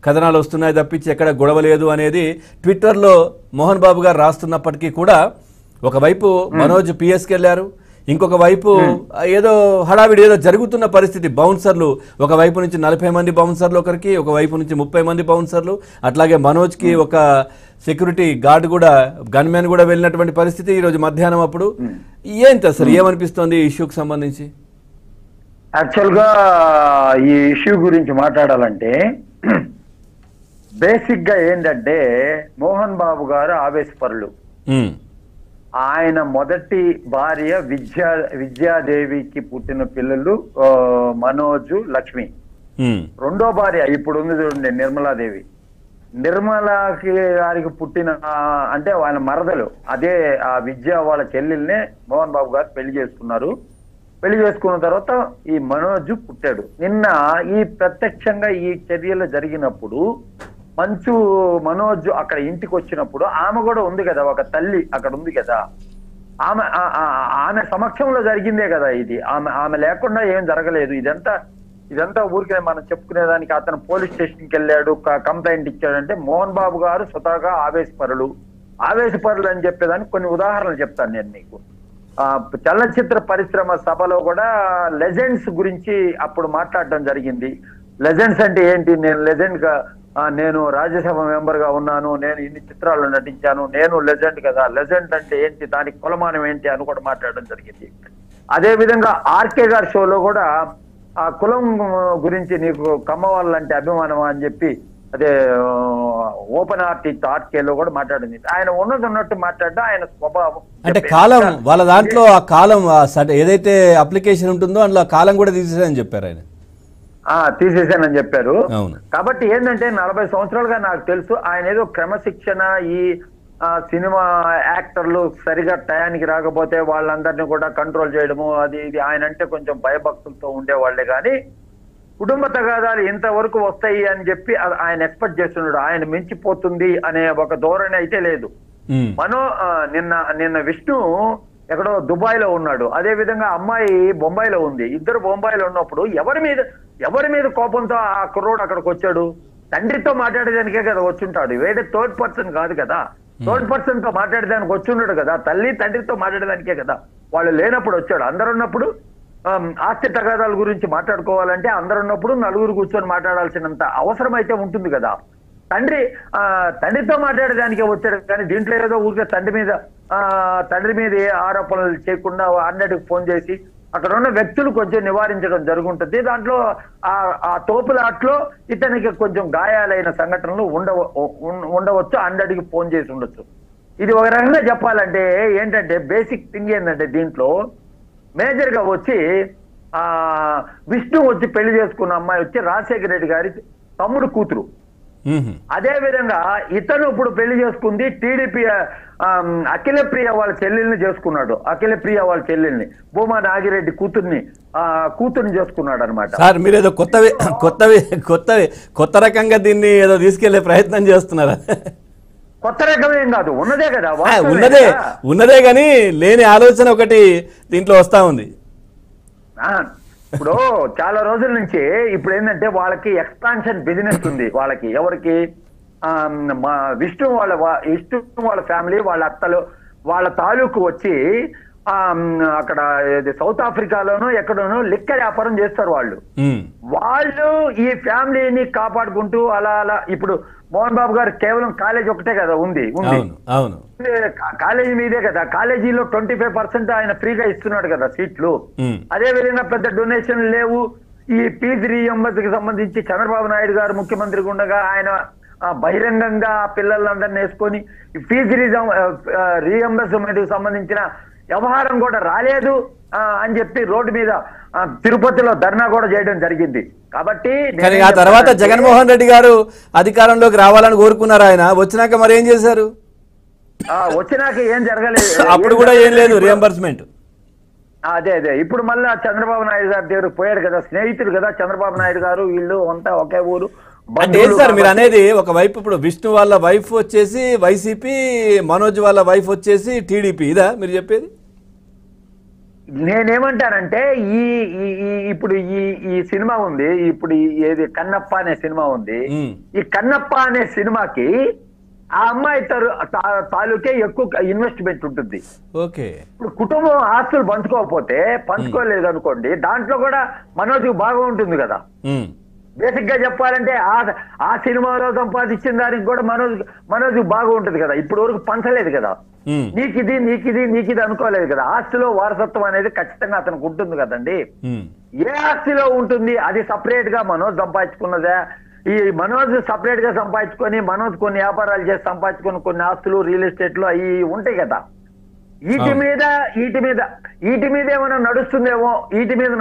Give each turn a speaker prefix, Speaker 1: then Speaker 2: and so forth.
Speaker 1: కథనాలు వస్తున్నాయి తప్పించి ఎక్కడ గొడవ లేదు అనేది ట్విట్టర్లో మోహన్ బాబు గారు రాస్తున్నప్పటికీ కూడా ఒకవైపు మనోజ్ పిఎస్కి వెళ్ళారు, ఇంకొక వైపు ఏదో హడావిడి ఏదో జరుగుతున్న పరిస్థితి. బౌన్సర్లు ఒకవైపు నుంచి 40 మంది బౌన్సర్లు ఒకరికి, ఒకవైపు నుంచి 30 మంది బౌన్సర్లు, అట్లాగే మనోజ్కి ఒక సెక్యూరిటీ గార్డ్ కూడా గన్మెన్ కూడా వెళ్ళినటువంటి పరిస్థితి ఈరోజు మధ్యాహ్నం. అప్పుడు ఏంటి అసలు ఏమనిపిస్తోంది ఈ ఇష్యూకి సంబంధించి?
Speaker 2: యాక్చువల్గా ఈ ఇష్యూ గురించి మాట్లాడాలంటే బేసిక్ గా ఏంటంటే మోహన్ బాబు గారు ఆవేశపరులు. ఆయన మొదటి భార్య విద్యాదేవికి పుట్టిన పిల్లలు మనోజు, లక్ష్మి. రెండో భార్య ఇప్పుడు ఉంది చూడండి నిర్మలాదేవి. నిర్మలాకి గారికి పుట్టిన అంటే ఆయన మరదలు, అదే ఆ విద్య వాళ్ళ చెల్లెల్నే మోహన్ బాబు గారు పెళ్లి చేసుకున్నారు. పెళ్లి చేసుకున్న తర్వాత ఈ మనోజు పుట్టాడు. నిన్న ఈ ప్రత్యక్షంగా ఈ చర్యలు జరిగినప్పుడు మనోజు అక్కడ ఇంటికి వచ్చినప్పుడు ఆమె కూడా ఉంది కదా, ఒక తల్లి అక్కడ ఉంది కదా, ఆమె సమక్షంలో జరిగిందే కదా ఇది. ఆమె లేకుండా ఏం జరగలేదు. ఇదంతా ఊరికే మనం చెప్పుకునేదానికి. అతను పోలీస్ స్టేషన్కి వెళ్ళాడు, కంప్లైంట్ ఇచ్చాడంటే మోహన్ బాబు గారు స్వతహాగా ఆవేశపరులు అని చెప్పేదానికి కొన్ని ఉదాహరణలు చెప్తాను నేను నీకు. చలనచిత్ర పరిశ్రమ సభలో కూడా లెజెండ్స్ గురించి అప్పుడు మాట్లాడడం జరిగింది. లెజెండ్స్ అంటే ఏంటి? నేను రాజ్యసభ మెంబర్ గా ఉన్నాను, నేను ఇన్ని చిత్రాల్లో నటించాను, నేను లెజెండ్ కదా, లెజెండ్ అంటే ఏంటి, దానికి కులమానం ఏంటి అని కూడా మాట్లాడడం జరిగింది. అదే విధంగా ఆర్కే గారి షోలో కూడా ఆ కులం గురించి నీకు కమ్మవాళ్ళంటే అభిమానం అని చెప్పి అదే ఓపెన్ ఆర్కేలో కూడా మాట్లాడింది. ఆయన ఉన్నట్టు మాట్లాడడం ఆయన స్వభావం.
Speaker 1: అంటే కాలం వాళ్ళ దాంట్లో ఆ కాలం ఏదైతే అప్లికేషన్ ఉంటుందో అందులో కాలం కూడా తీసేసానని చెప్పారు ఆయన.
Speaker 2: తీసేసానని చెప్పారు. కాబట్టి ఏంటంటే 40 సంవత్సరాలుగా నాకు తెలుసు ఆయన ఏదో క్రమశిక్షణ, ఈ సినిమా యాక్టర్లు సరిగా టయానికి రాకపోతే వాళ్ళందరినీ కూడా కంట్రోల్ చేయడము, అది ఇది ఆయన అంటే కొంచెం భయభక్తులతో ఉండేవాళ్లే. కానీ కుటుంబ తగాదాలు ఇంతవరకు వస్తాయి అని చెప్పి ఆయన ఎక్స్పెక్ట్ చేస్తున్నాడు. ఆయన మించిపోతుంది అనే ఒక ధోరణి అయితే లేదు. నిన్న విష్ణు ఎక్కడో దుబాయ్ లో ఉన్నాడు, అదే విధంగా అమ్మాయి బొంబాయిలో ఉంది. ఇద్దరు బొంబాయిలో ఉన్నప్పుడు ఎవరి మీద కోపంతో ఆ కుర్రోడు అక్కడికి వచ్చాడు? తండ్రితో మాట్లాడేదానికే కదా వచ్చుంటాడు, వేరే థర్డ్ పర్సన్ కాదు కదా. థర్డ్ పర్సన్ తో మాట్లాడేదానికి వచ్చున్నాడు కదా, తల్లి తండ్రితో మాట్లాడేదానికే కదా. వాళ్ళు లేనప్పుడు వచ్చాడు. అందరున్నప్పుడు ఆస్తి తగాదాల గురించి మాట్లాడుకోవాలంటే అందరున్నప్పుడు నలుగురు కూర్చొని మాట్లాడాల్సినంత అవసరం అయితే ఉంటుంది కదా. తండ్రితో మాట్లాడేదానికే వచ్చాడు. కానీ దీంట్లో ఏదో ఊరికే తండ్రి మీద ఏ ఆరోపణలు చేయకుండా అన్నట్టుకు ఫోన్ చేసి అక్కడ ఉన్న వ్యక్తులు కొంచెం నివారించడం జరుగుంటుంది. దాంట్లో ఆ తోపులాట్లో ఇతనికి కొంచెం గాయాలైన సంఘటనలు ఉండవచ్చు, అన్నట్టుకి ఫోన్ చేసి ఉండొచ్చు. ఇది ఒక రకంగా చెప్పాలంటే ఏంటంటే బేసిక్ థింగ్ ఏంటంటే దీంట్లో మేజర్ గా వచ్చి విష్ణు వచ్చి పెళ్లి చేసుకున్న అమ్మాయి వచ్చి రాజశేఖర రెడ్డి గారి తమ్ముడు కూతురు. అదే విధంగా ఇతను ఇప్పుడు పెళ్లి చేసుకుంది టీడీపీ అఖిలప్రియ వాళ్ళ చెల్లెల్ని చేసుకున్నాడు. అఖిలప్రియ వాళ్ళ చెల్లెల్ని, భూమా నాగిరెడ్డి కూతుర్ని చేసుకున్నాడు అనమాట.
Speaker 1: సార్ మీరు ఏదో కొత్త రకంగా దీన్ని ఏదో తీసుకెళ్లే ప్రయత్నం చేస్తున్నారా?
Speaker 2: కొత్త రకమేం కాదు, ఉన్నదే కదా.
Speaker 1: ఉన్నదే కానీ లేని ఆలోచన ఒకటి దీంట్లో వస్తా ఉంది.
Speaker 2: ఇప్పుడు చాలా రోజుల నుంచి ఇప్పుడు ఏంటంటే వాళ్ళకి ఎక్స్పాన్షన్ బిజినెస్ ఉంది. వాళ్ళకి ఎవరికి? విష్ణు వాళ్ళ ఫ్యామిలీ, వాళ్ళ అత్తలు, వాళ్ళ తాలూకు వచ్చి అక్కడ సౌత్ ఆఫ్రికాలోనూ ఎక్కడోనూ లిక్కర్ వ్యాపారం చేస్తారు వాళ్ళు ఈ ఫ్యామిలీని కాపాడుకుంటూ అలా ఇప్పుడు మోహన్ బాబు గారు కేవలం కాలేజ్ ఒకటే కదా ఉంది, కాలేజీ మీదే కదా. కాలేజీలో 25% ఆయన ఫ్రీగా ఇస్తున్నాడు కదా సీట్లు. అదే విధంగా పెద్ద డొనేషన్లు లేవు. ఈ ఫీజు రీఎంబర్స్మెంట్ కి సంబంధించి చంద్రబాబు నాయుడు గారు ముఖ్యమంత్రిగా ఉండగా ఆయన బహిరంగంగా పిల్లలందరినీ వేసుకొని ఫీజు రీఎంబర్స్మెంట్ కి సంబంధించిన వ్యవహారం కూడా రాలేదు అని చెప్పి రోడ్డు మీద తిరుపతిలో ధర్నా కూడా చేయడం జరిగింది. కాబట్టి
Speaker 1: ఆ తర్వాత జగన్మోహన్ రెడ్డి గారు అధికారంలోకి రావాలని కోరుకున్నారు. ఆయన వచ్చినాక మరి ఏం చేశారు?
Speaker 2: వచ్చినాక ఏం జరగలేదు,
Speaker 1: అప్పుడు కూడా ఏం లేదు రియంబర్స్మెంట్.
Speaker 2: అదే ఇప్పుడు మళ్ళా చంద్రబాబు నాయుడు గారి దగ్గర పోయాడు కదా, స్నేహితుడు కదా చంద్రబాబు నాయుడు గారు, వీళ్ళు అంతా ఒకే ఊరు.
Speaker 1: అంటే ఏంటి సార్ మీరు అనేది? ఒకవైపు ఇప్పుడు విష్ణు వాళ్ళ వైఫ్ వచ్చేసి వైసీపీ, మనోజ్ వాళ్ళ వైఫ్ వచ్చేసి టీడీపీ, ఇదా మీరు చెప్పేది?
Speaker 2: నేనేమంటానంటే ఈ ఈ- ఈ- ఇప్పుడు ఈ ఈ సినిమా ఉంది, ఇప్పుడు ఏది కన్నప్ప అనే సినిమా ఉంది.
Speaker 1: ఉమ్,
Speaker 2: ఈ కన్నప్ప అనే సినిమాకి ఆ అమ్మాయి తాలూకే ఎక్కువ ఇన్వెస్ట్మెంట్ ఉంటుంది.
Speaker 1: ఓకే.
Speaker 2: ఇప్పుడు కుటుంబం ఆస్తులు పంచుకోలేదు అనుకోండి, దాంట్లో కూడా మనోజ్కి బాగా ఉంటుంది కదా.
Speaker 1: ఉమ్,
Speaker 2: బేసిక్ గా చెప్పాలంటే ఆ సినిమాలో సంపాదించిన దానికి కూడా మనోజ్ బాగా ఉంటుంది కదా. ఇప్పుడు వరకు పంచలేదు కదా,
Speaker 1: ఉమ్,
Speaker 2: నీకిది అనుకోలేదు కదా. ఆస్తిలో వారసత్వం అనేది ఖచ్చితంగా అతనికి ఉంటుంది కదండి.
Speaker 1: ఉమ్,
Speaker 2: ఏ ఆస్తిలో ఉంటుంది? అది సపరేట్ గా మనోజ్ సంపాదించుకున్నదే. ఈ మనోజ్ సపరేట్ గా సంపాదించుకొని, మనోజ్ కొన్ని వ్యాపారాలు చేసి సంపాదించుకొని కొన్ని ఆస్తులు రియల్ ఎస్టేట్లు అవి ఉంటాయి కదా. వీటి మీద ఏమైనా నడుస్తుందేమో, వీటి మీద